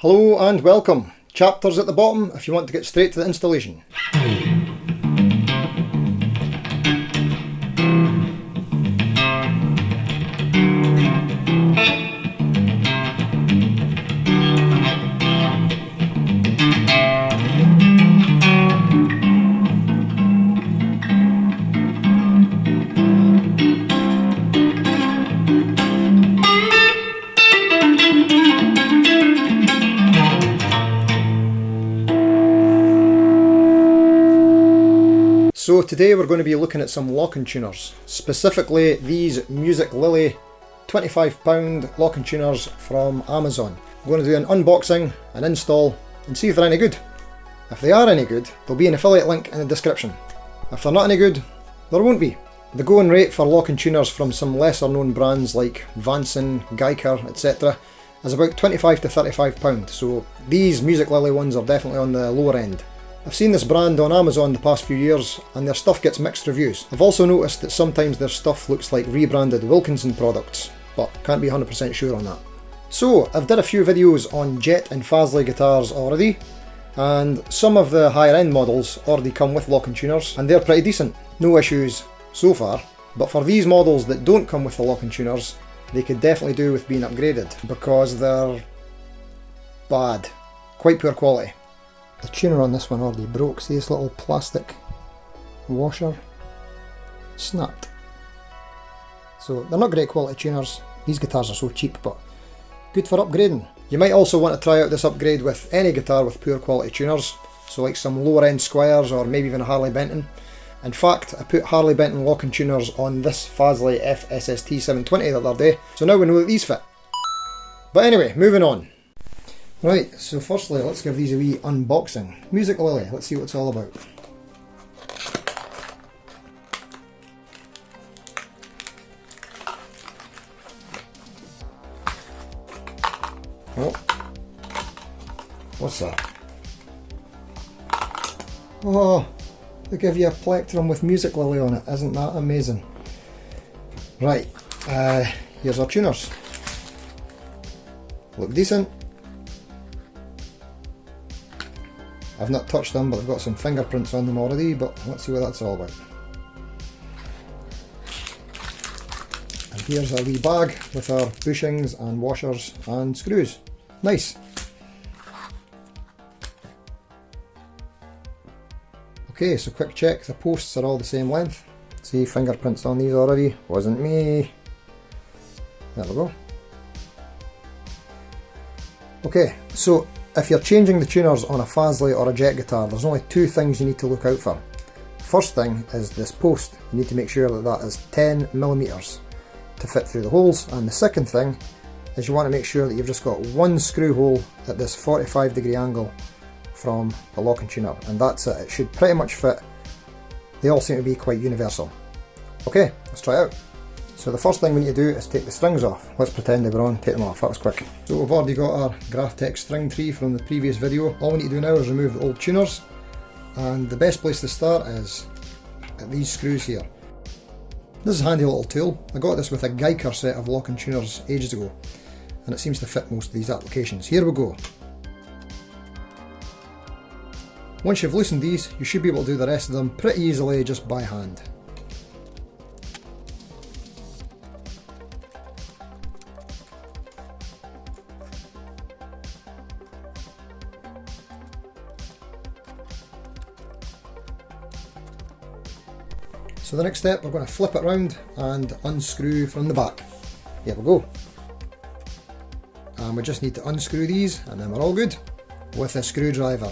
Hello and welcome. Chapters at the bottom if you want to get straight to the installation. So today we're going to be looking at some locking tuners, specifically these MusicLily £25 locking tuners from Amazon. I'm going to do an unboxing, an install, and see if they're any good. If they are any good, there'll be an affiliate link in the description. If they're not any good, there won't be. The going rate for locking tuners from some lesser known brands like Vanson, etc. is about £25 to £35, so these MusicLily ones are definitely on the lower end. I've seen this brand on Amazon the past few years and their stuff gets mixed reviews. I've also noticed that sometimes their stuff looks like rebranded Wilkinson products, but can't be 100% sure on that. So I've did a few videos on Jet and Fazley guitars already, and some of the higher end models already come with locking tuners and they're pretty decent. No issues so far, but for these models that don't come with the locking tuners, they could definitely do with being upgraded because they're bad, quite poor quality. The tuner on this one already broke. See this little plastic washer? Snapped. So they're not great quality tuners. These guitars are so cheap, but good for upgrading. You might also want to try out this upgrade with any guitar with poor quality tuners, so like some lower end Squires or maybe even a Harley Benton. In fact, I put Harley Benton locking tuners on this Fazley FSST 720 the other day, so now we know that these fit. But anyway, moving on. Right, so firstly let's give these a wee unboxing. MusicLily, let's see what it's all about. Oh, what's that? Oh, they give you a plectrum with MusicLily on it, isn't that amazing? Right, here's our tuners. Look decent. I've not touched them, but they've got some fingerprints on them already, but let's see what that's all about. And here's our wee bag with our bushings and washers and screws. Nice. Okay, so quick check, the posts are all the same length. See, fingerprints on these already, wasn't me. There we go. Okay, so if you're changing the tuners on a Fazley or a Jet guitar, there's only two things you need to look out for. First thing is this post. You need to make sure that that is 10mm to fit through the holes, and the second thing is you want to make sure that you've just got one screw hole at this 45° angle from the locking tuner, and that's it. It should pretty much fit. They all seem to be quite universal. Okay, let's try it out. So the first thing we need to do is take the strings off. Let's pretend they were on, take them off, that was quick. So we've already got our Graphtech string tree from the previous video. All we need to do now is remove the old tuners, and the best place to start is at these screws here. This is a handy little tool. I got this with a Geiger set of locking tuners ages ago, and it seems to fit most of these applications. Here we go. Once you've loosened these, you should be able to do the rest of them pretty easily just by hand. So the next step, we're going to flip it around and unscrew from the back. Here we go. And we just need to unscrew these and then we're all good with a screwdriver.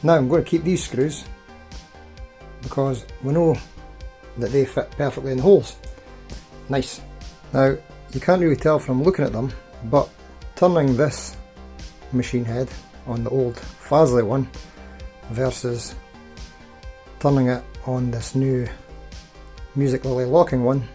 Now I'm going to keep these screws because we know that they fit perfectly in the holes. Nice. Now you can't really tell from looking at them, but turning this machine head on the old Fazley one versus turning it on this new MusicLily locking one,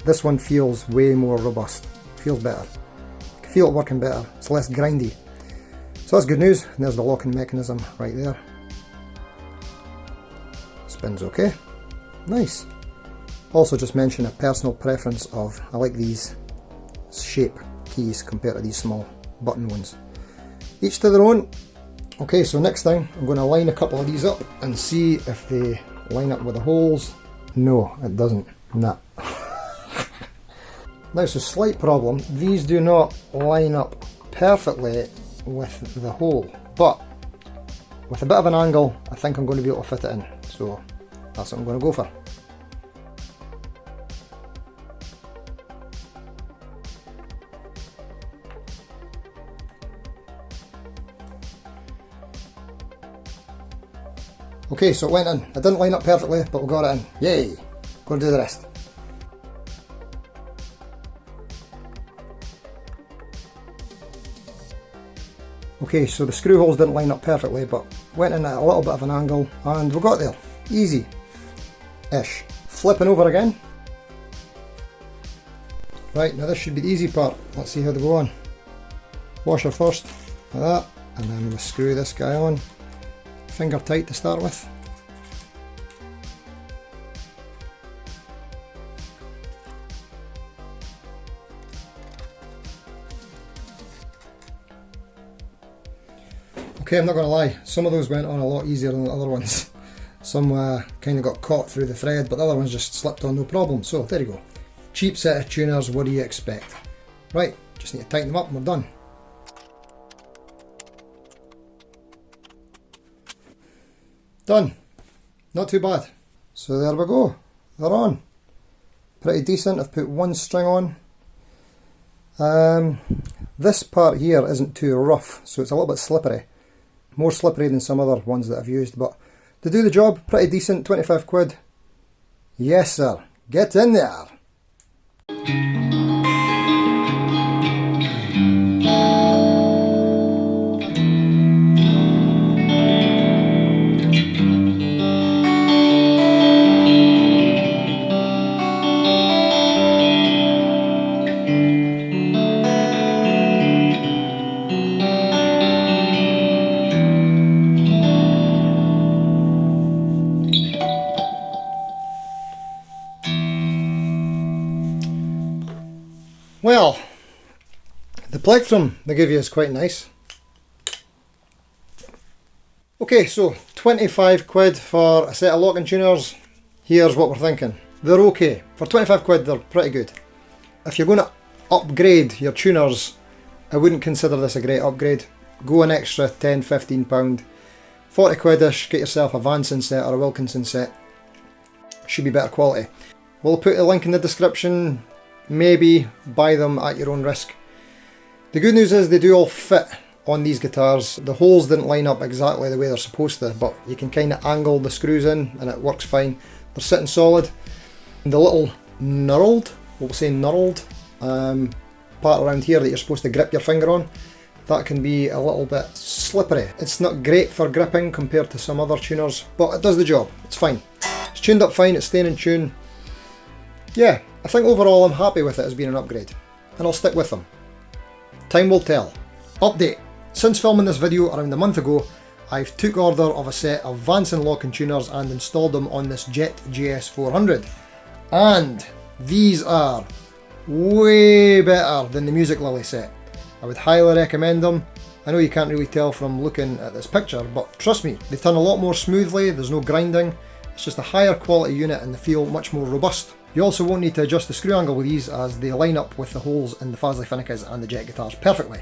this one feels way more robust, feels better. You can feel it working better, it's less grindy. So that's good news, and there's the locking mechanism right there. Spins okay. Nice. Also just mention a personal preference of, I like these shape keys compared to these small button ones. Each to their own. Okay, so next thing I'm going to line a couple of these up and see if they line up with the holes. No, it doesn't. Nah. Now, so slight problem, these do not line up perfectly with the hole, but with a bit of an angle I think I'm going to be able to fit it in, so that's what I'm going to go for. Okay, so it went in. It didn't line up perfectly, but we got it in. Yay! Going to do the rest. Okay, so the screw holes didn't line up perfectly, but went in at a little bit of an angle, and we got there. Easy-ish. Flipping over again. Right, now this should be the easy part. Let's see how they go on. Washer first, like that, and then we'll screw this guy on. Finger tight to start with. Okay, I'm not going to lie, some of those went on a lot easier than the other ones. Some kind of got caught through the thread, but the other ones just slipped on no problem. So there you go. Cheap set of tuners, what do you expect? Right, just need to tighten them up and we're done. Done. Not too bad. So there we go. They're on. Pretty decent. I've put one string on. This part here isn't too rough, so it's a little bit slippery. More slippery than some other ones that I've used, but to do the job, pretty decent. 25 quid. Yes sir. Get in there. Well, the plectrum they give you is quite nice. Okay, so 25 quid for a set of locking tuners. Here's what we're thinking. They're okay. For 25 quid they're pretty good. If you're going to upgrade your tuners, I wouldn't consider this a great upgrade. Go an extra 10-15 pound. 40 quid-ish, get yourself a Vanson set or a Wilkinson set. Should be better quality. We'll put a link in the description. Maybe buy them at your own risk. The good news is they do all fit on these guitars. The holes didn't line up exactly the way they're supposed to, but you can kind of angle the screws in and it works fine. They're sitting solid. The little knurled, we'll say knurled, part around here that you're supposed to grip your finger on, that can be a little bit slippery. It's not great for gripping compared to some other tuners, but it does the job. It's fine. It's tuned up fine, it's staying in tune. Yeah, I think overall I'm happy with it as being an upgrade, and I'll stick with them. Time will tell. Update. Since filming this video around a month ago, I've took order of a set of Vanson Locking Tuners and installed them on this Jet GS400. And these are way better than the MusicLily set. I would highly recommend them. I know you can't really tell from looking at this picture, but trust me, they turn a lot more smoothly, there's no grinding. It's just a higher quality unit and they feel much more robust. You also won't need to adjust the screw angle with these as they line up with the holes in the Fazley Phynicas and the Jet guitars perfectly.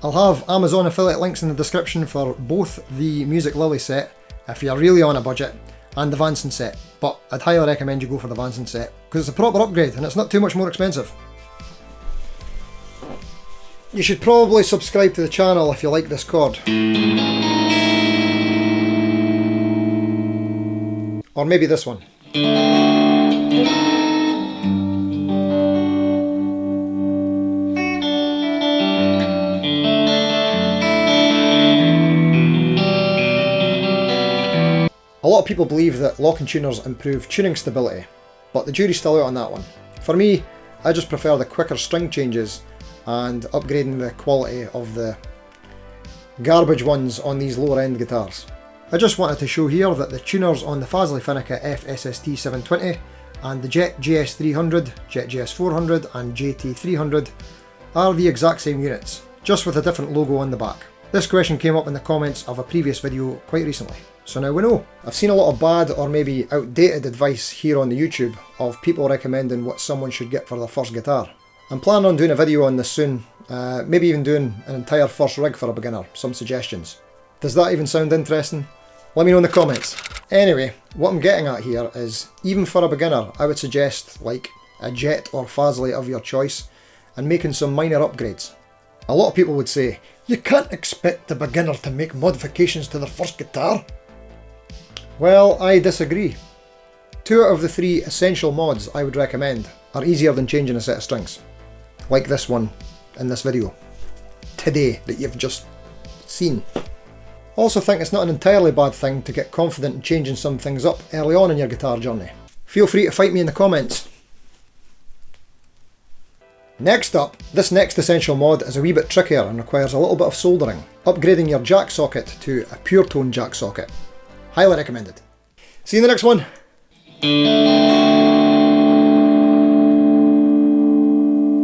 I'll have Amazon affiliate links in the description for both the MusicLily set, if you're really on a budget, and the Vanson set, but I'd highly recommend you go for the Vanson set, because it's a proper upgrade and it's not too much more expensive. You should probably subscribe to the channel if you like this chord. Or maybe this one. A lot of people believe that locking tuners improve tuning stability, but the jury's still out on that one. For me, I just prefer the quicker string changes and upgrading the quality of the garbage ones on these lower end guitars. I just wanted to show here that the tuners on the Fazley Phynica FSST 720 and the Jet GS300, Jet GS400 and JT300 are the exact same units, just with a different logo on the back. This question came up in the comments of a previous video quite recently, so now we know. I've seen a lot of bad or maybe outdated advice here on the YouTube of people recommending what someone should get for their first guitar. I'm planning on doing a video on this soon, maybe even doing an entire first rig for a beginner, some suggestions. Does that even sound interesting? Let me know in the comments. Anyway, what I'm getting at here is, even for a beginner, I would suggest like a Jet or Fazley of your choice and making some minor upgrades. A lot of people would say, you can't expect the beginner to make modifications to their first guitar. Well, I disagree. 2 out of the 3 essential mods I would recommend are easier than changing a set of strings. Like this one in this video today that you've just seen. Also think it's not an entirely bad thing to get confident in changing some things up early on in your guitar journey. Feel free to fight me in the comments. Next up, this next essential mod is a wee bit trickier and requires a little bit of soldering. Upgrading your jack socket to a pure tone jack socket. Highly recommended. See you in the next one.